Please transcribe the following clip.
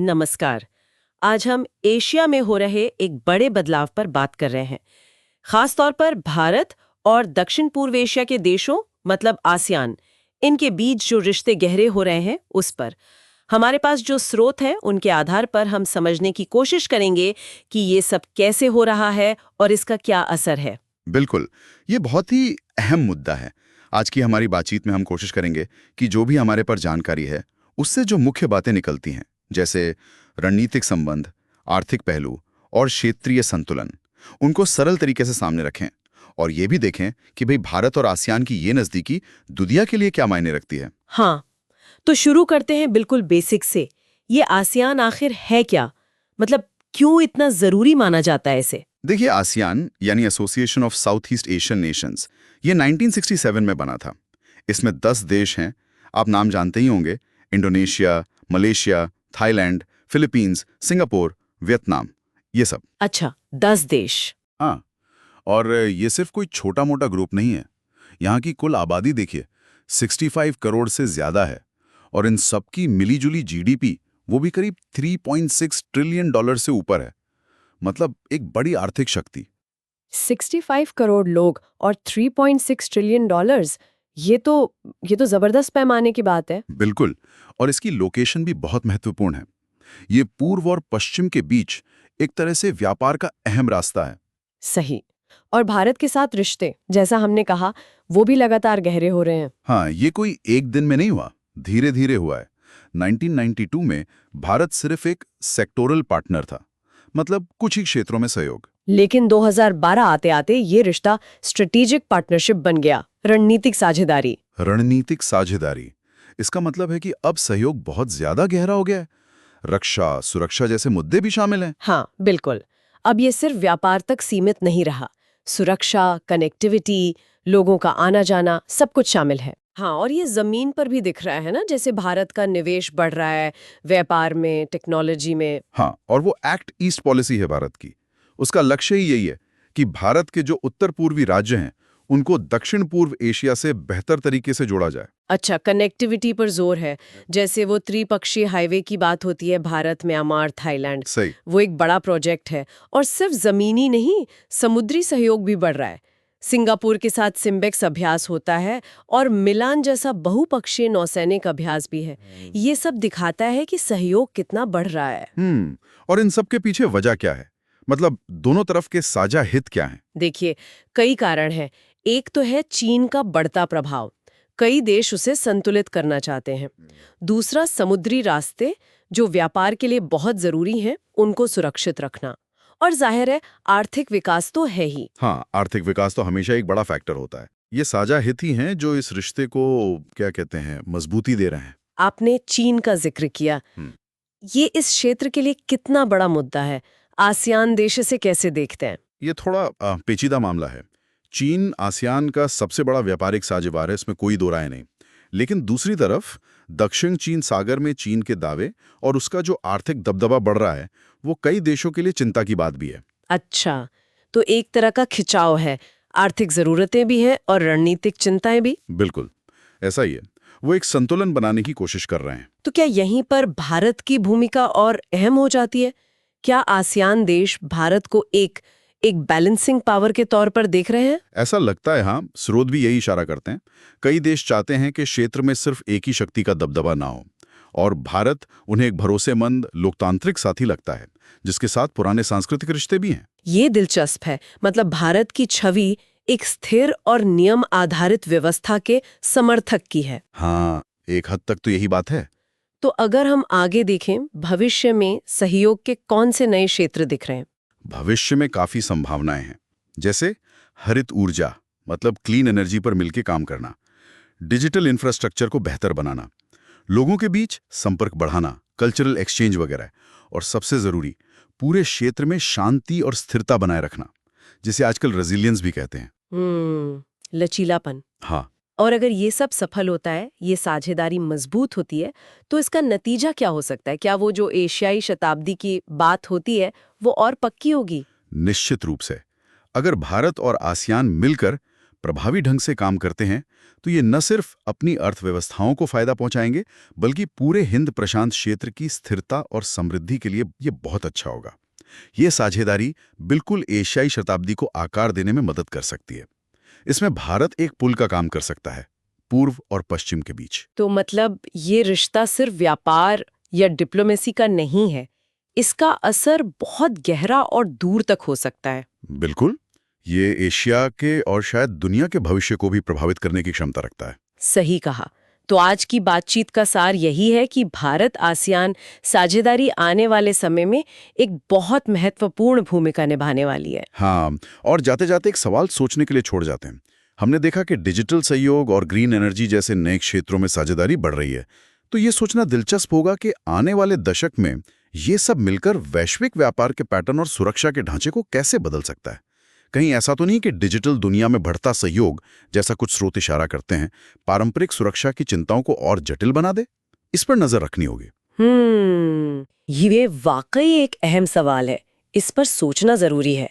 नमस्कार। आज हम एशिया में हो रहे एक बड़े बदलाव पर बात कर रहे हैं, खास तौर पर भारत और दक्षिण पूर्व एशिया के देशों मतलब आसियान, इनके बीच जो रिश्ते गहरे हो रहे हैं उस पर। हमारे पास जो स्रोत है उनके आधार पर हम समझने की कोशिश करेंगे कि ये सब कैसे हो रहा है और इसका क्या असर है। बिल्कुल, ये बहुत ही अहम मुद्दा है। आज की हमारी बातचीत में हम कोशिश करेंगे कि जो भी हमारे पर जानकारी है, उससे जो मुख्य बातें निकलती हैं, जैसे रणनीतिक संबंध, आर्थिक पहलू और क्षेत्रीय संतुलन, उनको सरल तरीके से सामने रखें और ये भी देखें कि भाई भारत और आसियान की ये नज़दीकी दुनिया के लिए क्या मायने रखती है। हाँ, तो शुरू करते हैं बिल्कुल बेसिक से। ये आसियान आखिर है क्या? मतलब क्यों इतना जरूरी माना जाता है इसे? देखिए, आसियान यानी association of south east Asian Nations, ये 1967 में बना था। इसमें 10 देश हैं, आप नाम जानते ही होंगे। Indonesia, Malaysia, Thailand, Philippines, Singapore, Vietnam, ये सब। अच्छा, 10 देश। हाँ, और ये सिर्फ कोई छोटा मोटा ग्रुप नहीं है। यहाँ की कुल आबादी देखिए, 65 करोड़ से ज्यादा है और इन सबकी मिलीजुली जीडीपी वो भी करीब 3.6 ट्रिलियन डॉलर से ऊपर है। मतलब एक बड़ी आर्थिक शक्ति। 65 करोड़ लोग और 3.6 ट्रिलियन डॉलर्स, ये तो जबरदस्त पैमाने की बात है। बिल्कुल, और इसकी लोकेशन भी बहुत महत्वपूर्ण है। ये पूर्व और पश्चिम के बीच एक तरह से व्यापार का अहम रास्ता है। सही। और भारत के साथ रिश्ते, जैसा हमने कहा, वो भी लगातार गहरे हो रहे हैं। हाँ, ये कोई एक दिन में नहीं हुआ, धीरे धीरे हुआ है। 1992 में भारत सिर्फ एक सेक्टोरल पार्टनर था, मतलब कुछ ही क्षेत्रों में सहयोग। लेकिन 2012 आते आते ये रिश्ता स्ट्रेटेजिक पार्टनरशिप बन गया, रणनीतिक साझेदारी। रणनीतिक साझेदारी, इसका मतलब है कि अब सहयोग बहुत ज्यादा गहरा हो गया है। रक्षा, सुरक्षा जैसे मुद्दे भी शामिल हैं। हाँ, बिल्कुल। अब ये सिर्फ व्यापार तक सीमित नहीं रहा। सुरक्षा, कनेक्टिविटी, लोगों का आना जाना, सब कुछ शामिल है। हाँ, और ये जमीन पर भी दिख रहा है ना, जैसे भारत का निवेश बढ़ रहा है व्यापार में, टेक्नोलॉजी में। हाँ, और वो एक्ट ईस्ट पॉलिसी है भारत की। उसका लक्ष्य ही यही है कि भारत के जो उत्तर पूर्वी राज्य हैं, उनको दक्षिण पूर्व एशिया से बेहतर तरीके से जोड़ा जाए। अच्छा, कनेक्टिविटी पर जोर है। जैसे वो त्रिपक्षीय हाईवे की बात होती है, भारत, म्यांमार, थाईलैंड। सही। वो एक बड़ा प्रोजेक्ट है। और सिर्फ जमीनी नहीं, समुद्री सहयोग भी बढ़ रहा है। सिंगापुर के साथ सिम्बेक्स अभ्यास होता है और मिलान जैसा बहुपक्षीय नौसैनिक अभ्यास भी है। ये सब दिखाता है कि सहयोग कितना बढ़ रहा है। और इन सब के पीछे वजह क्या है? मतलब दोनों तरफ के साझा हित क्या हैं? देखिए, कई कारण हैं। एक तो है चीन का बढ़ता प्रभाव, कई देश उसे संतुलित करना चाहते हैं। दूसरा, समुद्री रास्ते जो व्यापार के लिए बहुत जरूरी हैं, उनको सुरक्षित रखना। और जाहिर है, आर्थिक विकास तो है ही। हाँ, आर्थिक विकास तो हमेशा एक बड़ा फैक्टर होता है। ये साझा हित ही हैं जो इस रिश्ते को क्या कहते हैं, मजबूती दे रहे हैं। आपने चीन का जिक्र किया। ये इस क्षेत्र के लिए कितना बड़ा मुद्दा है? आसियान देश इसे कैसे देखते हैं? ये थोड़ा पेचीदा मामला है। चीन आसियान का सबसे बड़ा व्यापारिक साझेदार है, इसमें कोई दो राय नहीं। लेकिन दूसरी तरफ दक्षिण चीन सागर में चीन के दावे और उसका जो आर्थिक दबदबा बढ़ रहा है, वो कई देशों के लिए चिंता की बात भी है। अच्छा, तो एक तरह का खिंचाव है, आर्थिक जरूरतें भी हैं और रणनीतिक चिंताएं भी। बिल्कुल, ऐसा ही है। वो एक संतुलन बनाने की कोशिश कर रहे हैं। तो क्या यहीं पर भारत की भूमिका और अहम हो जाती है? क्या आसियान देश भारत को एक बैलेंसिंग पावर के तौर पर देख रहे हैं? ऐसा लगता है, हाँ। स्रोत भी यही इशारा करते हैं। कई देश चाहते हैं कि क्षेत्र में सिर्फ एक ही शक्ति का दबदबा ना हो, और भारत उन्हें एक भरोसेमंद लोकतांत्रिक साथी लगता है, जिसके साथ पुराने सांस्कृतिक रिश्ते भी हैं। ये दिलचस्प है। मतलब भारत की छवि एक स्थिर और नियम आधारित व्यवस्था के समर्थक की है। हाँ, एक हद तक तो यही बात है। तो अगर हम आगे देखें, भविष्य में सहयोग के कौन से नए क्षेत्र दिख रहे हैं? भविष्य में काफी संभावनाएं हैं, जैसे हरित ऊर्जा, मतलब क्लीन एनर्जी पर मिलकर काम करना, डिजिटल इंफ्रास्ट्रक्चर को बेहतर बनाना, लोगों के बीच संपर्क बढ़ाना, कल्चरल एक्सचेंज वगैरह, और सबसे जरूरी, पूरे क्षेत्र में शांति और स्थिरता बनाए रखना, जिसे आजकल रेजिलियंस भी कहते हैं। लचीलापन। हाँ। और अगर ये सब सफल होता है, ये साझेदारी मजबूत होती है, तो इसका नतीजा क्या हो सकता है? क्या वो जो एशियाई शताब्दी की बात होती है, वो और पक्की होगी? निश्चित रूप से। अगर भारत और आसियान मिलकर प्रभावी ढंग से काम करते हैं तो ये न सिर्फ अपनी अर्थव्यवस्थाओं को फायदा पहुंचाएंगे, बल्कि पूरे हिंद प्रशांत क्षेत्र की स्थिरता और समृद्धि के लिए ये बहुत अच्छा होगा। ये साझेदारी बिल्कुल एशियाई शताब्दी को आकार देने में मदद कर सकती है। इसमें भारत एक पुल का काम कर सकता है, पूर्व और पश्चिम के बीच। तो मतलब ये रिश्ता सिर्फ व्यापार या डिप्लोमेसी का नहीं है, इसका असर बहुत गहरा और दूर तक हो सकता है। बिल्कुल, ये एशिया के और शायद दुनिया के भविष्य को भी प्रभावित करने की क्षमता रखता है। सही कहा। तो आज की बातचीत का सार यही है कि भारत आसियान साझेदारी आने वाले समय में एक बहुत महत्वपूर्ण भूमिका निभाने वाली है। हाँ, और जाते जाते एक सवाल सोचने के लिए छोड़ जाते हैं। हमने देखा कि डिजिटल सहयोग और ग्रीन एनर्जी जैसे नए क्षेत्रों में साझेदारी बढ़ रही है। तो ये सोचना दिलचस्प होगा कि आने वाले दशक में ये सब मिलकर वैश्विक व्यापार के पैटर्न और सुरक्षा के ढांचे को कैसे बदल सकता है। कहीं ऐसा तो नहीं कि डिजिटल दुनिया में बढ़ता सहयोग, जैसा कुछ स्रोत इशारा करते हैं, पारंपरिक सुरक्षा की चिंताओं को और जटिल बना दे? इस पर नजर रखनी होगी। ये वाकई एक अहम सवाल है। इस पर सोचना जरूरी है।